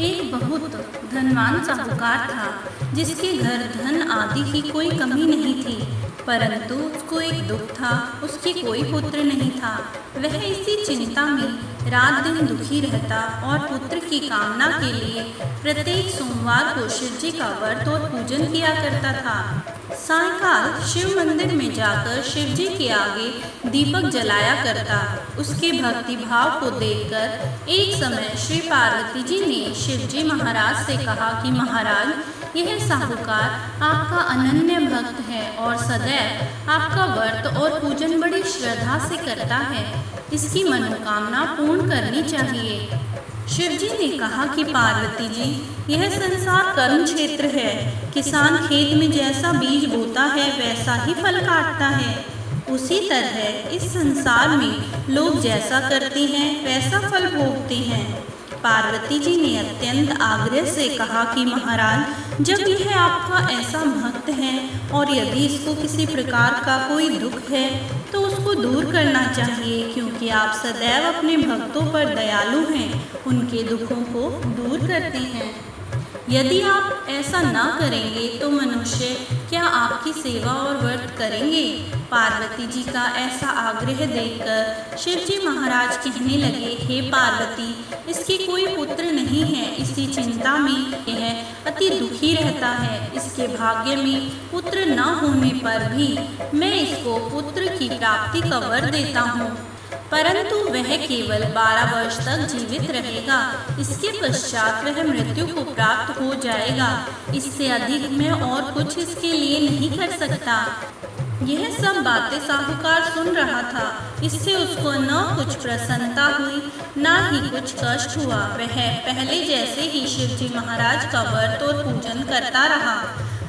एक बहुत धनवान साहूकार था जिसके घर धन आदि की कोई कमी नहीं थी, परंतु उसको एक दुख था, उसके कोई पुत्र नहीं था। वह इसी चिंता में रात दिन दुखी रहता और पुत्र की कामना के लिए प्रत्येक सोमवार को शिव जी का व्रत और पूजन किया करता था। सायंकाल शिव मंदिर में जाकर शिव जी के आगे दीपक जलाया करता। उसके भक्ति भाव को देखकर एक समय श्री पार्वती जी ने शिव जी महाराज से कहा कि महाराज, यह साहूकार आपका अनन्य भक्त है और सदैव आपका व्रत और पूजन बड़ी श्रद्धा से करता है। इसकी मनोकामना पूर्ण करनी चाहिए। शिव जी ने कहा कि पार्वती जी, यह संसार कर्म क्षेत्र है। किसान खेत में जैसा बीज बोता है वैसा ही फल काटता है। उसी तरह इस संसार में लोग जैसा करते हैं वैसा फल भोगते हैं। पार्वती जी ने अत्यंत आग्रह से कहा कि महाराज, जब यह आपका ऐसा भक्त है और यदि इसको किसी प्रकार का कोई दुख है तो उसको दूर करना चाहिए, क्योंकि आप सदैव अपने भक्तों पर दयालु हैं, उनके दुखों को दूर करते हैं। यदि आप ऐसा ना करेंगे तो मनुष्य क्या आपकी सेवा और व्रत करेंगे? पार्वती जी का ऐसा आग्रह देखकर शिव जी महाराज कहने लगे, हे पार्वती, इसके कोई पुत्र नहीं है। इसी चिंता में यह अति दुखी रहता है। इसके भाग्य में पुत्र न होने पर भी मैं इसको पुत्र की प्राप्ति का वर देता हूँ, परंतु वह केवल 12 वर्ष तक जीवित रहेगा। इसके पश्चात वह मृत्यु को प्राप्त हो जाएगा। इससे अधिक मैं और कुछ इसके लिए नहीं कर सकता। यह सब बातें साहूकार सुन रहा था। इससे उसको न कुछ प्रसन्नता हुई न ही कुछ कष्ट हुआ। वह पहले जैसे ही शिव जी महाराज का व्रत और पूजन करता रहा।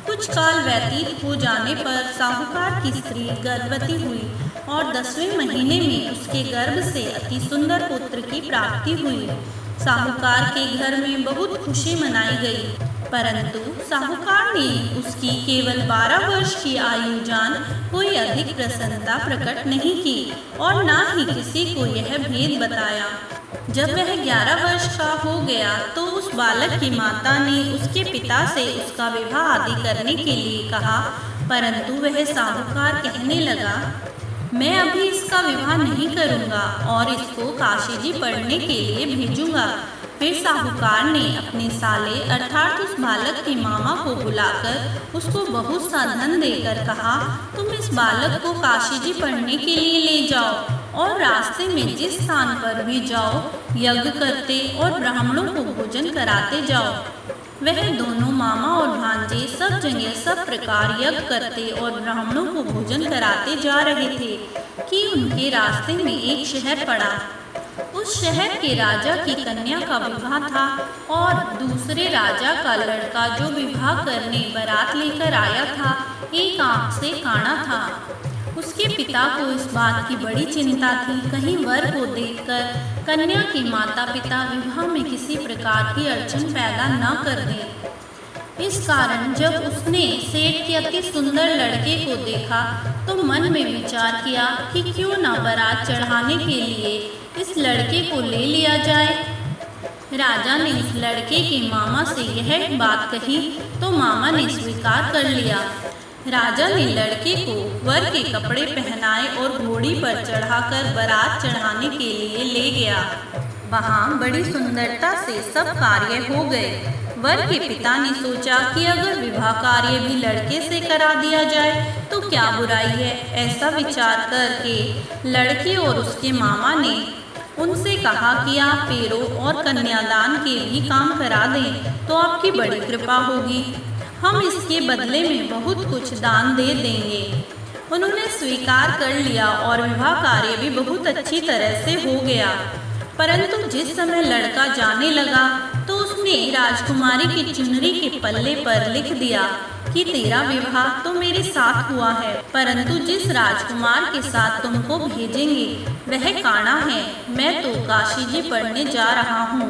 कुछ काल व्यतीत हो जाने पर साहूकार की स्त्री गर्भवती हुई और 10वें महीने में उसके गर्भ से अति सुंदर पुत्र की प्राप्ति हुई। साहूकार के घर में बहुत खुशी मनाई गई, परंतु साहूकार ने उसकी केवल 12 वर्ष की आयु जान कोई अधिक प्रसन्नता प्रकट नहीं की और न ही किसी को यह भेद बताया। जब वह 11 वर्ष का हो गया तो उस बालक की माता ने उसके पिता से उसका विवाह आदि करने के लिए कहा, परंतु वह साहूकार कहने लगा, मैं अभी इसका विवाह नहीं करूंगा और इसको काशी जी पढ़ने के लिए भेजूंगा। फिर साहूकार ने अपने साले अर्थात उस बालक के मामा को बुलाकर उसको बहुत सा धन देकर कहा, तुम इस बालक को काशी जी पढ़ने के लिए ले जाओ और रास्ते में जिस स्थान पर भी जाओ यज्ञ करते और ब्राह्मणों को भोजन कराते जाओ। वह दोनों मामा और भांजे सब जगह सब प्रकार यज्ञ करते और ब्राह्मणों को भोजन कराते जा रहे थे कि उनके रास्ते में एक शहर पड़ा। उस शहर के राजा की कन्या का विवाह था और दूसरे राजा का लड़का जो विवाह करने बारात लेकर आया था एक आंख से काना था। उसके पिता को इस बात की बड़ी चिंता थी, कहीं वर को देखकर कन्या के माता पिता विवाह में किसी प्रकार की अड़चन पैदा न कर दें। इस कारण जब उसने सेठ के अति सुंदर लड़के को देखा तो मन में विचार किया कि क्यों न बारात चढ़ाने के लिए इस लड़के को ले लिया जाए। राजा ने उस लड़के के मामा से यह बात कही तो मामा ने स्वीकार कर लिया। राजा ने लड़के को वर के कपड़े पहनाए और घोड़ी पर चढ़ाकर बारात चढ़ाने के लिए ले गया। वहाँ बड़ी सुंदरता से सब कार्य हो गए। वर के पिता ने सोचा कि अगर विवाह कार्य भी लड़के से करा दिया जाए तो क्या बुराई है। ऐसा विचार करके लड़के और उसके मामा ने उनसे कहा कि आप फेरों और कन्यादान के भी काम करा दें तो आपकी बड़ी कृपा होगी, हम इसके बदले में बहुत कुछ दान दे देंगे। उन्होंने स्वीकार कर लिया और विवाह कार्य भी बहुत अच्छी तरह से हो गया। परंतु जिस समय लड़का जाने लगा तो उसने राजकुमारी की चुनरी के पल्ले पर लिख दिया कि तेरा विवाह तो मेरे साथ हुआ है, परंतु जिस राजकुमार के साथ तुमको भेजेंगे वह काना है। मैं तो काशी जी पढ़ने जा रहा हूँ।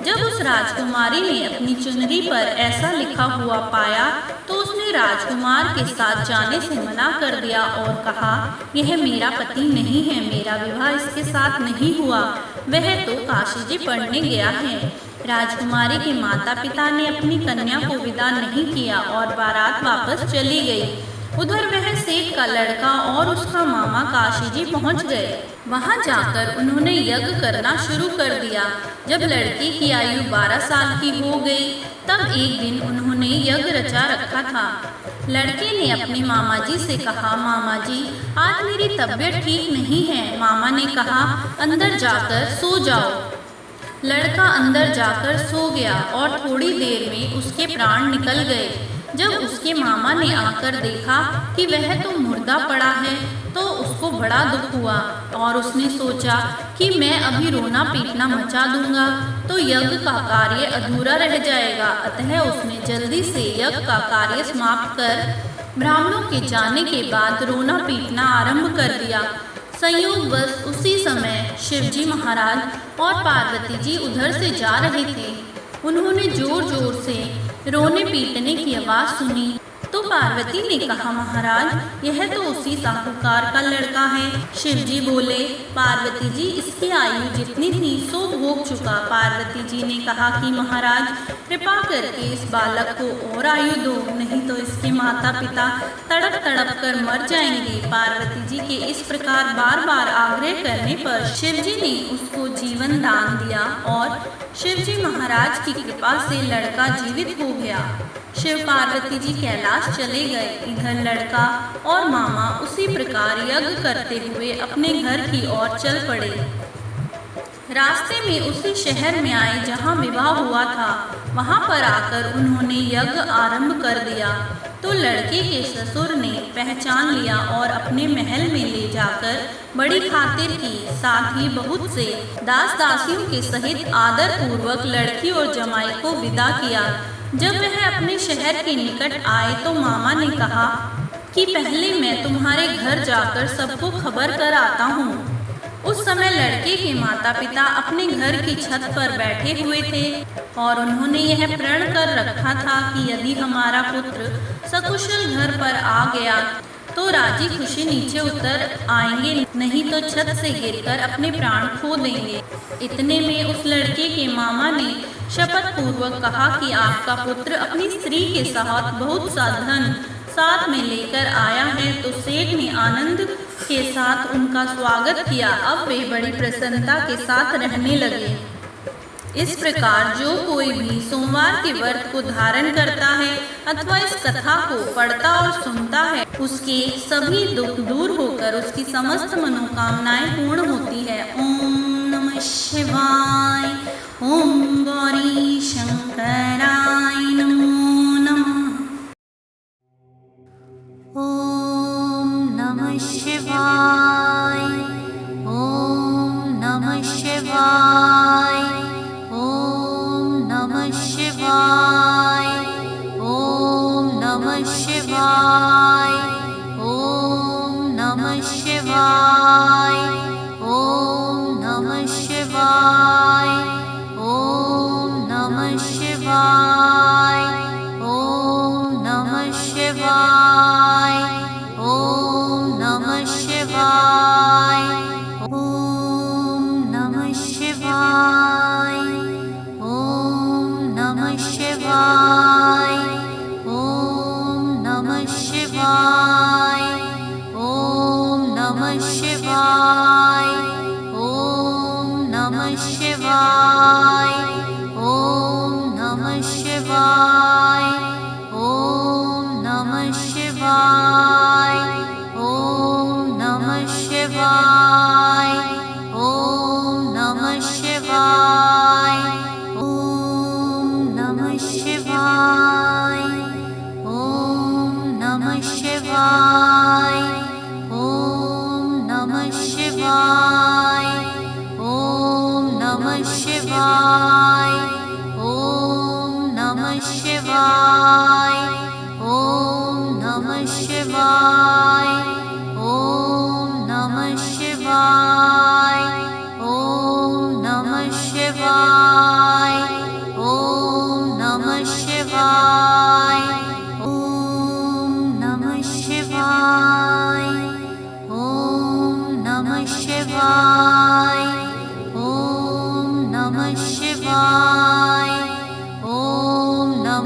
जब उस राजकुमारी ने अपनी चुनरी पर ऐसा लिखा हुआ पाया तो उसने राजकुमार के साथ जाने से मना कर दिया और कहा, यह मेरा पति नहीं है, मेरा विवाह इसके साथ नहीं हुआ, वह तो काशी जी पढ़ने गया है। राजकुमारी के माता पिता ने अपनी कन्या को विदा नहीं किया और बारात वापस चली गई। उधर वह सेठ का लड़का और उसका मामा काशी जी पहुंच गए। वहां जाकर उन्होंने यज्ञ करना शुरू कर दिया। जब लड़की की आयु 12 साल की हो गई तब एक दिन उन्होंने यज्ञ रचा रखा था। लड़के ने अपने मामा जी से कहा, मामा जी आज मेरी तबीयत ठीक नहीं है। मामा ने कहा, अंदर जाकर सो जाओ। लड़का अंदर जाकर सो गया और थोड़ी देर में उसके प्राण निकल गए। जब उसके मामा ने आकर देखा कि वह तो मुर्दा पड़ा है तो उसको बड़ा दुख हुआ और उसने सोचा कि मैं अभी रोना पीटना मचा दूंगा तो यज्ञ का कार्य अधूरा रह जाएगा। अतः उसने जल्दी से यज्ञ का कार्य समाप्त कर ब्राह्मणों के जाने के बाद रोना पीटना आरंभ कर दिया। संयोगवश उसी समय शिवजी महाराज और पार्वती जी उधर से जा रहे थे। उन्होंने जोर जोर से रोने पीटने की आवाज़ सुनी तो पार्वती ने कहा, महाराज यह तो उसी साहूकार का लड़का है। शिवजी बोले, पार्वती जी इसकी आयु जितनी थी सो भोग चुका। पार्वती जी ने कहा कि महाराज कृपा करके इस बालक को और आयु दो, नहीं तो इसके माता पिता तड़प तड़प कर मर जाएंगे। पार्वती जी के इस प्रकार बार बार आग्रह करने पर शिवजी ने उसको जीवन दान दिया और शिवजी महाराज की कृपा से लड़का जीवित हो गया। शिव पार्वती जी कैलाश चले गए। इधर लड़का और मामा उसी प्रकार यज्ञ करते हुए अपने घर की ओर चल पड़े। रास्ते में उसी शहर में आए जहाँ विवाह हुआ था। वहाँ पर आकर उन्होंने यज्ञ आरंभ कर दिया तो लड़के के ससुर ने पहचान लिया और अपने महल में ले जाकर बड़ी खातिर की। साथ ही बहुत से दास दासियों के सहित आदर पूर्वक लड़की और जमाई को विदा किया। जब वह अपने शहर के निकट आए तो मामा ने कहा कि पहले मैं तुम्हारे घर जाकर सबको खबर कर आता हूँ। उस समय लड़के के माता पिता अपने घर की छत पर बैठे हुए थे और उन्होंने यह प्रण कर रखा था कि यदि हमारा पुत्र सकुशल घर पर आ गया तो राजी खुशी नीचे उतर आएंगे, नहीं तो छत से गिरकर अपने प्राण खो देंगे। इतने में उस लड़के के मामा ने शपथ पूर्वक कहा कि आपका पुत्र अपनी स्त्री के साथ बहुत सा धन साथ में लेकर आया है। तो सेठ ने आनंद के साथ उनका स्वागत किया। अब वे बड़ी प्रसन्नता के साथ रहने लगे। इस प्रकार जो कोई भी सोमवार के व्रत को धारण करता है अथवा इस कथा को पढ़ता और सुनता है उसके सभी दुख दूर होकर उसकी समस्त मनोकामनाएं पूर्ण होती है। ओम नमः शिवाय। ओम गौरी शंकराय नमो नमः। ओम नमः शिवाय। ओम नमः शिवाय। ओम नमः शिवाय। ओम नमः शिवाय। ओम नमः शिवाय। ओम नमः शिवाय। ओम नमः शिवाय।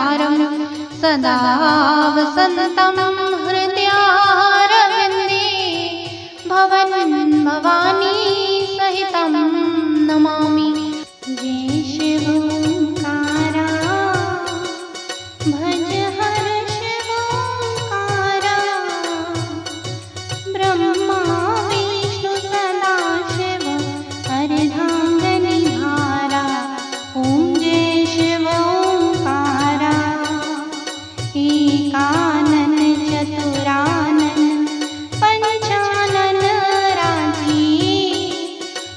निरधारं सदा वसन्तं हृदयारविन्दे भवन् भवानी सहितं नमामि। जय शिवोंकारा भज हर शिवोंकारा ब्रह्मा विष्णु सदा शिव अर्धांगनिधारा। ओम जय शिवोंकारा एकानन चतुरानन पंचानन राजी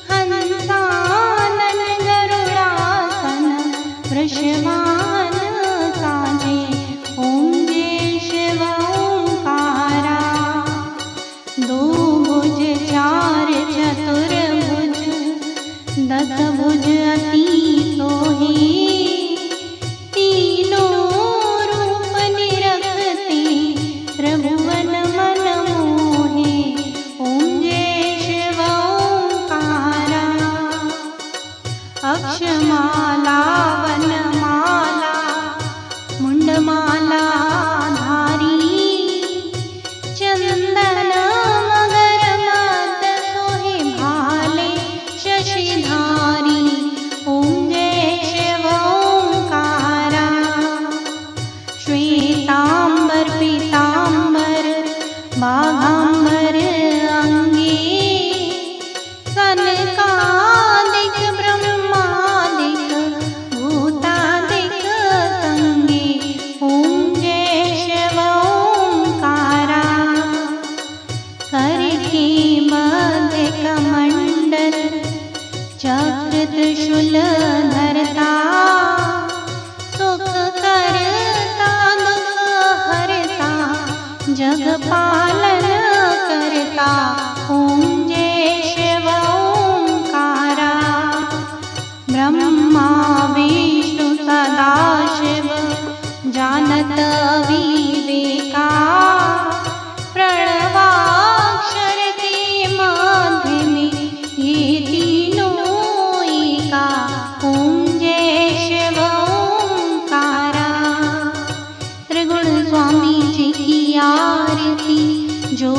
हंसानन गरुडासन वृषभान साजे। ओम जय शिवोंकारा दो भुज चार चतुर्भुज दस भुज अति सोहे तीनों रूप निरखते त्रिभुवन मन मोहे। ओम जय शिवोंकारा अक्षमाला वनमाला मुंडमाला धारी चंदन मगर मद सोहे भाले शशिधारी। ओम जय शिवोंकारा श्वेतांबर पीतांबर बाघांबर अंगे सनकादिक ब्रह्मादिक भूतादिक संगे। ओम जय शिवोंकारा करके मध्य कमंडल चक्र त्रिशूल धरता सुख करता दुख हरता जग पालन करता। ओम जय शिवोंकारा ब्रह्मा विष्णु सदा शिव जानत विवेका प्रणवाक्षर के मध्य में ये तीनों एका। ओम जय शिवोंकारा त्रिगुण स्वामी जी की आरती जो